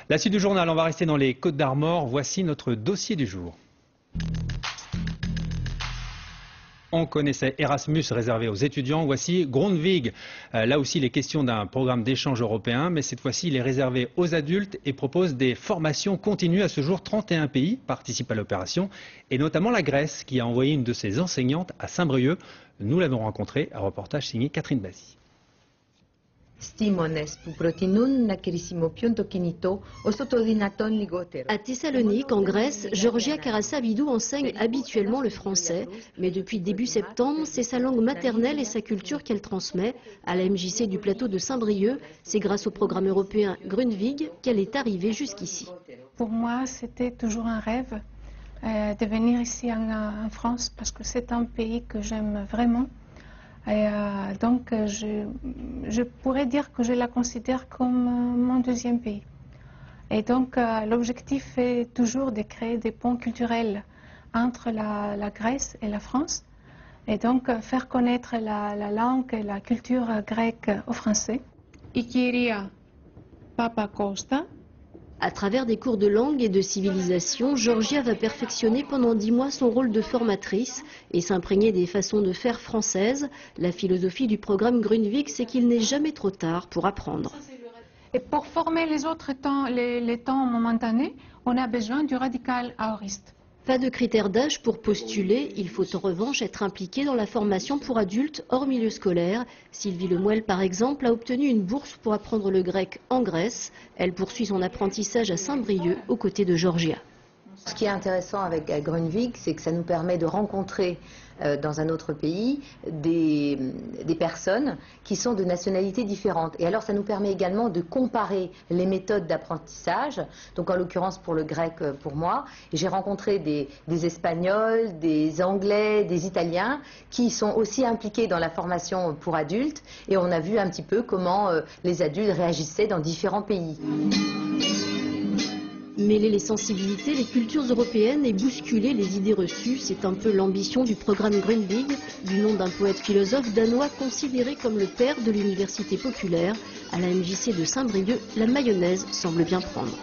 La suite du journal, on va rester dans les Côtes-d'Armor. Voici notre dossier du jour. On connaissait Erasmus réservé aux étudiants. Voici Grundtvig. Là aussi, il est question d'un programme d'échange européen, mais cette fois-ci, il est réservé aux adultes et propose des formations continues. À ce jour, 31 pays participent à l'opération, et notamment la Grèce, qui a envoyé une de ses enseignantes à Saint-Brieuc. Nous l'avons rencontrée. Un reportage signé Catherine Bazzi. À Thessalonique, en Grèce, Georgia Karasabidou enseigne habituellement le français, mais depuis début septembre, c'est sa langue maternelle et sa culture qu'elle transmet. À la MJC du plateau de Saint-Brieuc, c'est grâce au programme européen Grundtvig qu'elle est arrivée jusqu'ici. Pour moi, c'était toujours un rêve de venir ici en France parce que c'est un pays que j'aime vraiment. Et donc, je pourrais dire que je la considère comme mon deuxième pays. Et donc, l'objectif est toujours de créer des ponts culturels entre la Grèce et la France. Et donc, faire connaître la langue et la culture grecque aux Français. Ikiria Papacosta. À travers des cours de langue et de civilisation, Georgia va perfectionner pendant 10 mois son rôle de formatrice et s'imprégner des façons de faire françaises. La philosophie du programme Grundtvig, c'est qu'il n'est jamais trop tard pour apprendre. Et pour former les autres temps, les temps momentanés, on a besoin du radical aoriste. Pas de critères d'âge pour postuler, il faut en revanche être impliqué dans la formation pour adultes hors milieu scolaire. Sylvie Lemuel, par exemple, a obtenu une bourse pour apprendre le grec en Grèce. Elle poursuit son apprentissage à Saint-Brieuc, aux côtés de Georgia. Ce qui est intéressant avec Grundtvig, c'est que ça nous permet de rencontrer dans un autre pays des personnes qui sont de nationalités différentes. Et alors ça nous permet également de comparer les méthodes d'apprentissage. Donc en l'occurrence pour le grec, pour moi, j'ai rencontré des Espagnols, des Anglais, des Italiens qui sont aussi impliqués dans la formation pour adultes. Et on a vu un petit peu comment les adultes réagissaient dans différents pays. Mêler les sensibilités, les cultures européennes et bousculer les idées reçues, c'est un peu l'ambition du programme Grundtvig, du nom d'un poète-philosophe danois considéré comme le père de l'université populaire. À la MJC de Saint-Brieuc, la mayonnaise semble bien prendre.